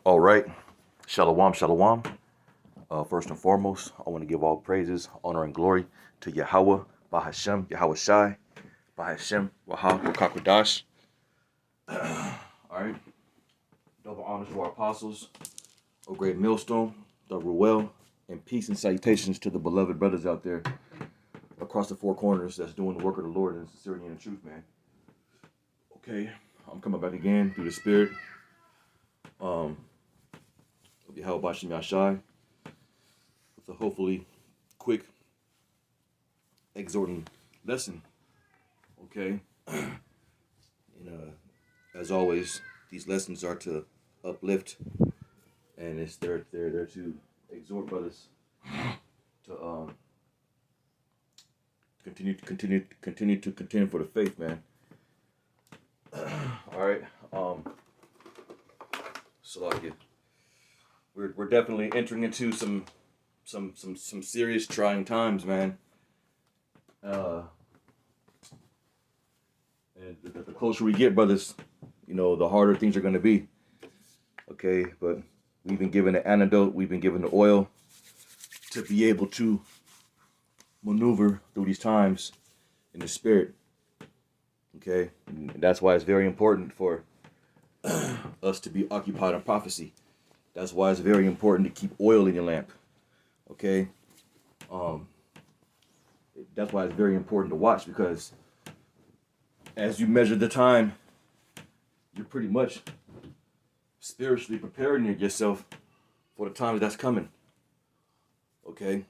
All right. Shalom, shalom. First and foremost, I want to give all praises, honor, and glory to Yahweh, Bahashem, Yahweh Shai, Bahashem, Wahab, Wakakwadash. All right. Double honors to our apostles, O great millstone, the Ruel, and peace and salutations to the beloved brothers out there across the four corners that's doing the work of the Lord in sincerity and truth, man. Okay. I'm coming back again through the Spirit. Yahweh Bahashem Yahshai. With a hopefully quick exhorting lesson. Okay. As always, these lessons are to uplift, and it's they're to exhort brothers to continue to contend for the faith, man. All right. Salakia. We're definitely entering into some serious trying times, man. And the closer we get, brothers, the harder things are going to be. Okay, but we've been given the antidote, we've been given the oil to be able to maneuver through these times in the Spirit. Okay, and that's why it's very important for us to be occupied in prophecy. That's why it's very important to keep oil in your lamp. Okay, that's why it's very important to watch, because as you measure the time, you're pretty much spiritually preparing yourself for the times that's coming. Okay,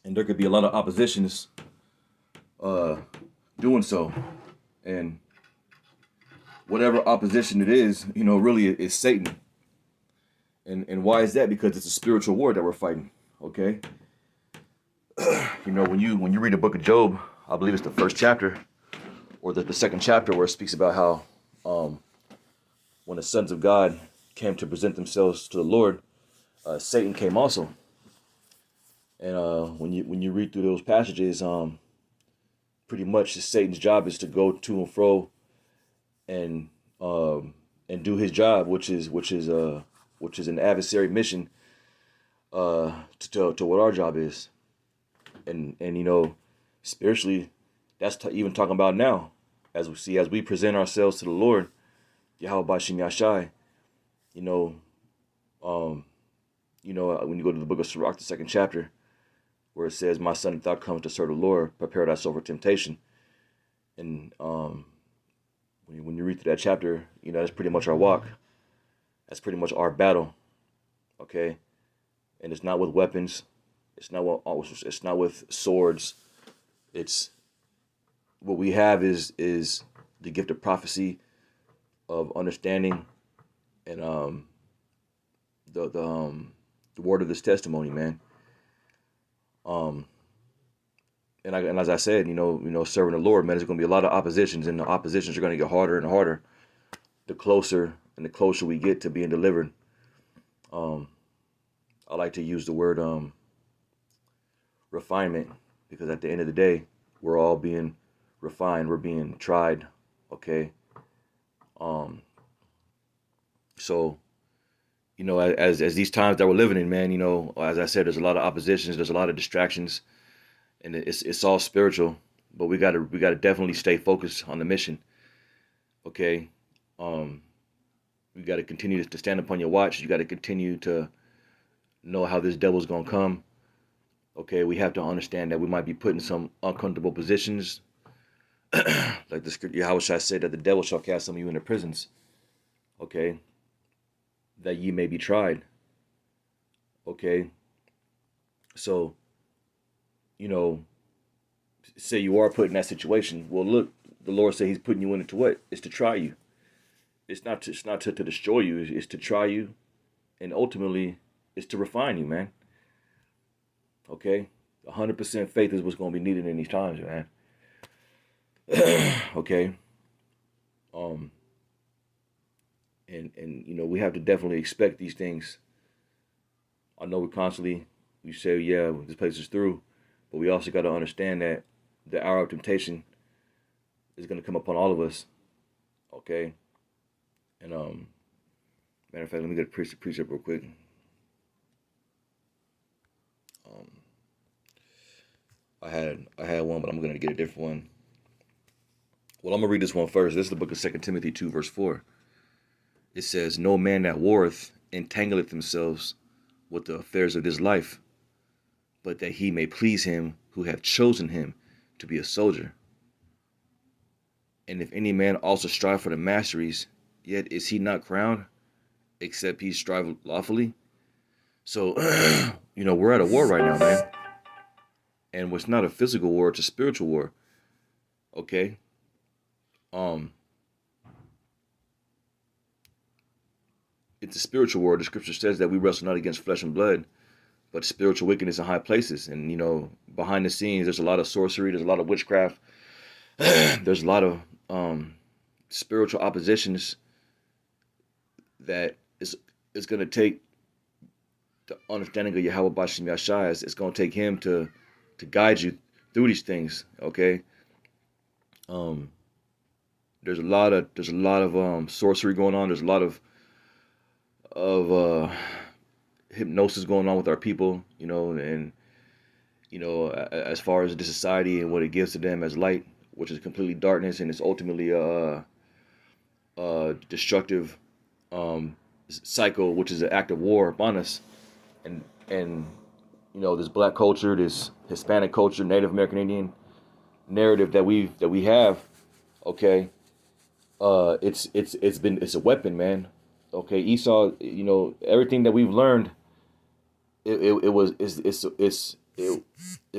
and there could be a lot of oppositions doing so, and whatever opposition it is, really is Satan. And why is that? Because it's a spiritual war that we're fighting. Okay. When you read the book of Job, I believe it's the first chapter or the second chapter, where it speaks about how when the sons of God came to present themselves to the Lord, Satan came also. And when you read through those passages, pretty much Satan's job is to go to and fro and do his job, which is an adversary mission to what our job is. And spiritually, that's even talking about now, as we present ourselves to the Lord, Yahweh Bahashem Yahshai. When you go to the book of Sirach, the second chapter, where it says, "My son, if thou comest to serve the Lord, prepare thyself for temptation." And when you read through that chapter, that's pretty much our walk. That's pretty much our battle. Okay, and it's not with weapons. It's not with swords. It's what we have is the gift of prophecy, of understanding, and the word of this testimony, man. And as I said, serving the Lord, man, there's going to be a lot of oppositions, and the oppositions are going to get harder and harder the closer we get to being delivered. I like to use the word refinement, because at the end of the day, we're all being refined. We're being tried. Okay. So, as these times that we're living in, man, as I said, there's a lot of oppositions, there's a lot of distractions, and it's all spiritual, but we gotta definitely stay focused on the mission. Okay. You got to continue to stand upon your watch. You got to continue to know how this devil's going to come. Okay, we have to understand that we might be put in some uncomfortable positions. Like the scripture, Yahweh shall say that the devil shall cast some of you into prisons. Okay, that ye may be tried. Okay, so, say you are put in that situation. Well, look, the Lord said he's putting you in it to what? It's to try you. It's not to destroy you. It's to try you, and ultimately, it's to refine you, man. Okay, 100% faith is what's going to be needed in these times, man. Okay, and we have to definitely expect these things. I know we say, yeah, this place is through, but we also got to understand that the hour of temptation is going to come upon all of us. Okay. And Matter of fact, let me get a precept real quick. Um, I had one, but I'm gonna get a different one. Well, I'm gonna read this one first. This is the book of 2 Timothy 2, verse 4. It says, "No man that warreth entangleth themselves with the affairs of this life, but that he may please him who hath chosen him to be a soldier. And if any man also strive for the masteries, yet is he not crowned, except he strive lawfully." So, we're at a war right now, man. And it's not a physical war, it's a spiritual war. Okay? Um, it's a spiritual war. The scripture says that we wrestle not against flesh and blood, but spiritual wickedness in high places. And, behind the scenes, there's a lot of sorcery, there's a lot of witchcraft, there's a lot of spiritual oppositions that is going to take the understanding of Yahweh Bashim Yashai. It's going to take him to guide you through these things. Okay. There's a lot of sorcery going on. There's a lot of hypnosis going on with our people, and as far as the society and what it gives to them as light, which is completely darkness, and it's ultimately a destructive cycle, which is an act of war upon us. And this black culture, this Hispanic culture, Native American Indian narrative that we have, okay, it's a weapon, man. Okay, Esau, everything that we've learned, it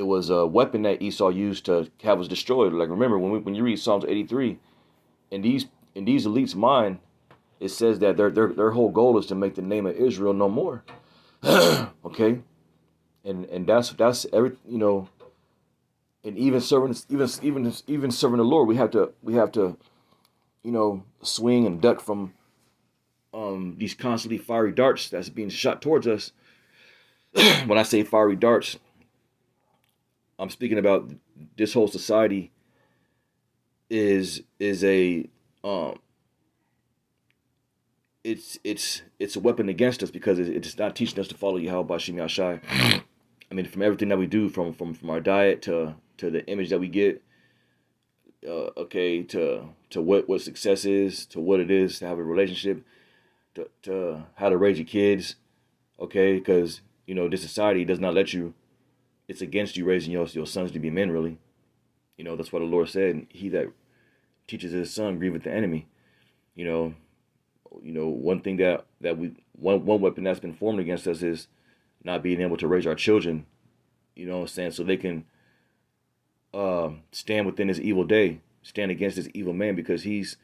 was a weapon that Esau used to have us destroyed. Like, remember when you read Psalms 83, in these elites' mind, it says that their whole goal is to make the name of Israel no more. Okay, and that's every, and even serving the Lord, we have to swing and duck from these constantly fiery darts that's being shot towards us. When I say fiery darts, I'm speaking about this whole society is a it's a weapon against us, because it's not teaching us to follow Yahweh Bashim Yashai. I mean, from everything that we do, from our diet to the image that we get, okay, to what success is, to what it is to have a relationship, to how to raise your kids, okay, because this society does not let you. It's against you raising your sons to be men, really. That's what the Lord said. He that teaches his son grieveth the enemy. One thing that one weapon that's been formed against us is not being able to raise our children, so they can stand within this evil day, stand against this evil man, because he's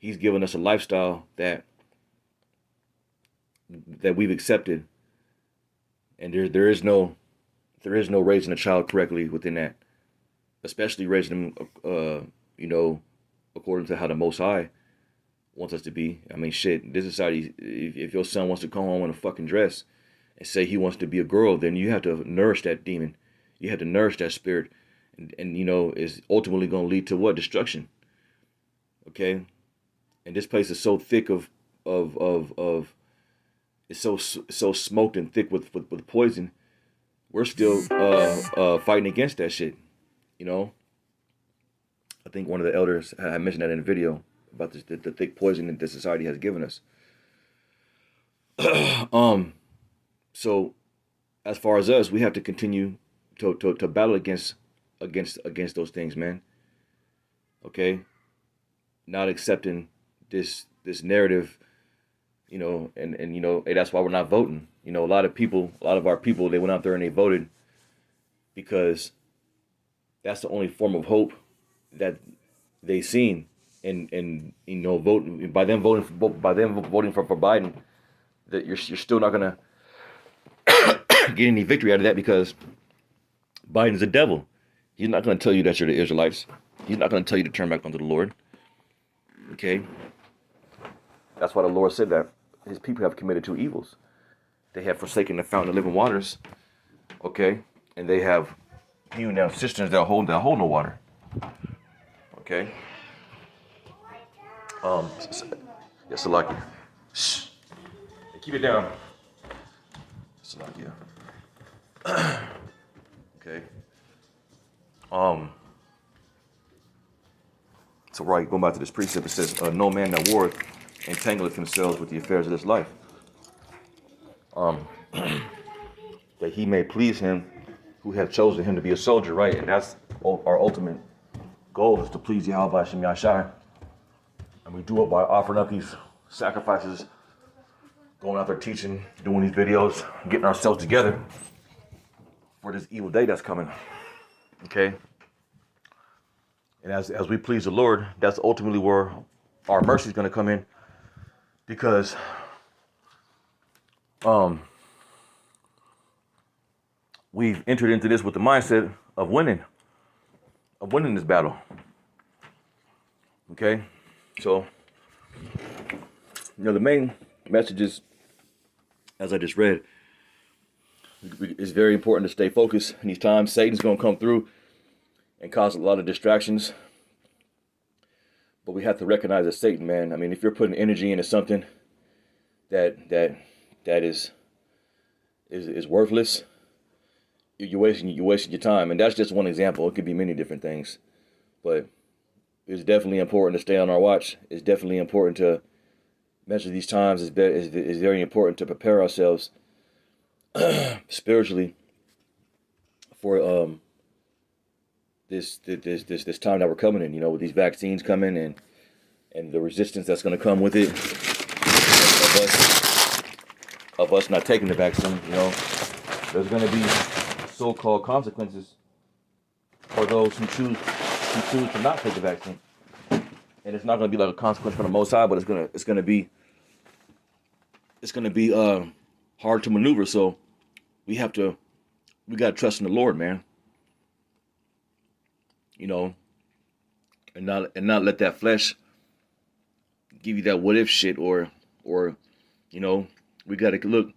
given us a lifestyle that we've accepted, and there is no raising a child correctly within that, especially raising them according to how the Most High wants us to be. I mean, shit, this society, if your son wants to come home in a fucking dress and say he wants to be a girl, then you have to nourish that demon. You have to nourish that spirit, and is ultimately going to lead to what? Destruction. Okay, and this place is so thick of it's so smoked and thick with poison. We're still fighting against that shit. I think one of the elders had mentioned that in a video about the thick poison that the society has given us. So as far as us, we have to continue to battle against those things, man. Okay, not accepting this narrative, and that's why we're not voting. A lot of our people, they went out there and they voted because that's the only form of hope that they seen. And vote by them voting for Biden, that you're still not gonna get any victory out of that, because Biden's a devil. He's not gonna tell you that you're the Israelites. He's not gonna tell you to turn back unto the Lord. Okay, that's why the Lord said that his people have committed two evils. They have forsaken the fountain of living waters. Okay, and they have hewn down cisterns that hold no water. Okay. Yes, Salaki. Keep it down. It's a lot, yeah. Okay. So right, going back to this precept, it says, "No man that warreth entangleth himself with the affairs of this life, that he may please him who hath chosen him to be a soldier." Right, and that's our ultimate goal, is to please Yahweh Hashem Yahshai, and we do it by offering up these sacrifices, going out there teaching, doing these videos, getting ourselves together for this evil day that's coming. Okay. And as we please the Lord, that's ultimately where our mercy is going to come in, because we've entered into this with the mindset of winning this battle. Okay, so the main messages, as I just read, it's very important to stay focused in these times. Satan's going to come through and cause a lot of distractions, but we have to recognize that Satan, man. I mean, if you're putting energy into something that is worthless, you're wasting your time. And that's just one example. It could be many different things, but it's definitely important to stay on our watch. It's definitely important to measure these times. It's very important to prepare ourselves spiritually for this time that we're coming in, with these vaccines coming and the resistance that's going to come with it, of us not taking the vaccine. There's going to be so-called consequences for those who choose to not take the vaccine, and it's not going to be like a consequence from the Most High, but it's going to be hard to maneuver. So we got to trust in the Lord, man. And not let that flesh give you that what if shit, or we got to look.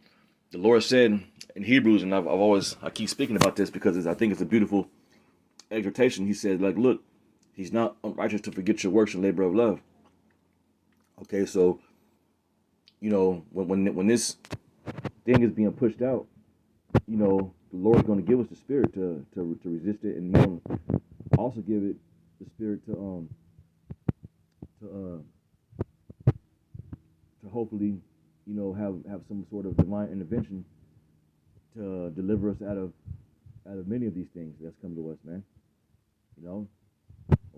The Lord said in Hebrews, and I keep speaking about this because I think it's a beautiful exhortation. He said, like, look, He's not unrighteous to forget your works and labor of love. Okay, so when this thing is being pushed out, the Lord's going to give us the spirit to resist it, and He's going to also give it the spirit to hopefully have some sort of divine intervention to deliver us out of many of these things that's come to us, man.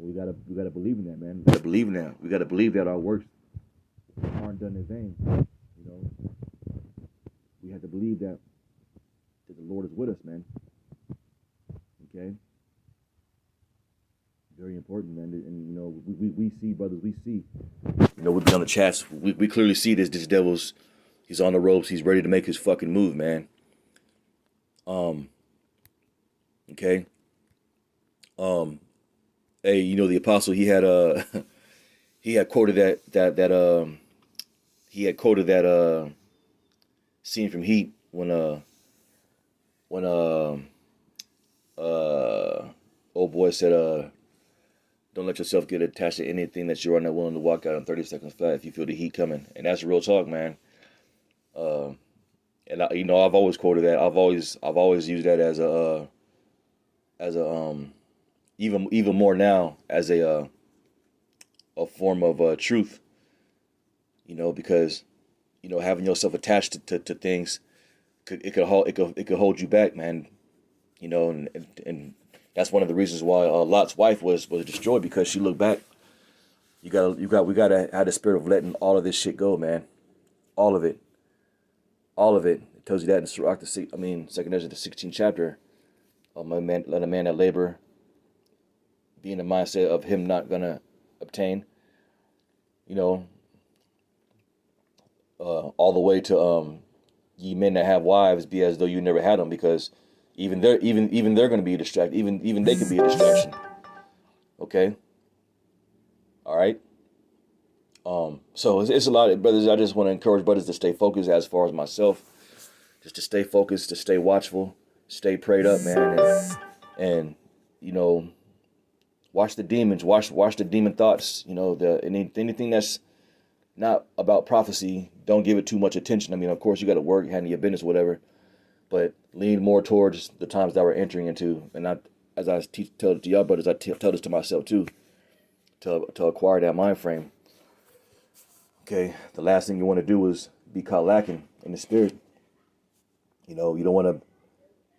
We gotta believe in that, man. We gotta believe in that. We gotta believe that our works aren't done in vain. We have to believe that the Lord is with us, man. Okay. Very important, man. And we see, brothers. We see. We've been on the chats. We clearly see this devil's. He's on the ropes. He's ready to make his fucking move, man. Okay. Hey, the apostle, he had quoted that scene from Heat when old boy said, don't let yourself get attached to anything that you're not willing to walk out in 30 seconds flat if you feel the heat coming. And that's real talk, man. And I've always quoted that. I've always used that as a even more now as a form of truth. Because having yourself attached to things it could hold you back, man. And that's one of the reasons why Lot's wife was destroyed, because she looked back. We gotta have the spirit of letting all of this shit go, man. All of it. It tells you that in Sirach, Second Ezra, the 16th chapter. Let a man that labor be in the mindset of him not gonna obtain. All the way to ye men that have wives, be as though you never had them, because even they're going to be distracted. Even they can be a distraction. Okay. All right. So it's a lot of brothers. I just want to encourage brothers to stay focused. As far as myself, just to stay focused, to stay watchful, stay prayed up, man, and watch the demons, watch the demon thoughts. Anything that's not about prophecy. Don't give it too much attention. I mean, of course, you got to work, handle your business, whatever, but lean more towards the times that we're entering into. And I, as I tell it to y'all brothers, tell this to myself too, to acquire that mind frame. Okay, the last thing you want to do is be caught lacking in the spirit. You know, you don't want to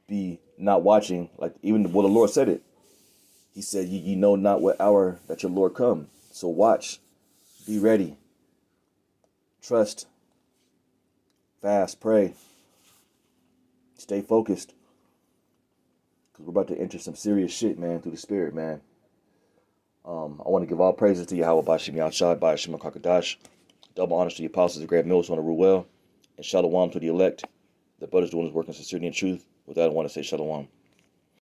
be not watching. Like even the Lord said it. He said, "Ye know not what hour that your Lord come. So watch, be ready, trust, fast, pray, stay focused, because we're about to enter some serious shit, man, through the spirit, man." I want to give all praises to Yahweh Bashim Yahshua by Shema Kakadash. Double honors to the apostles of Grant Mills on the Ruel. And Shalom to the elect. The brothers doing his work in sincerity and truth. With that, I want to say Shalom.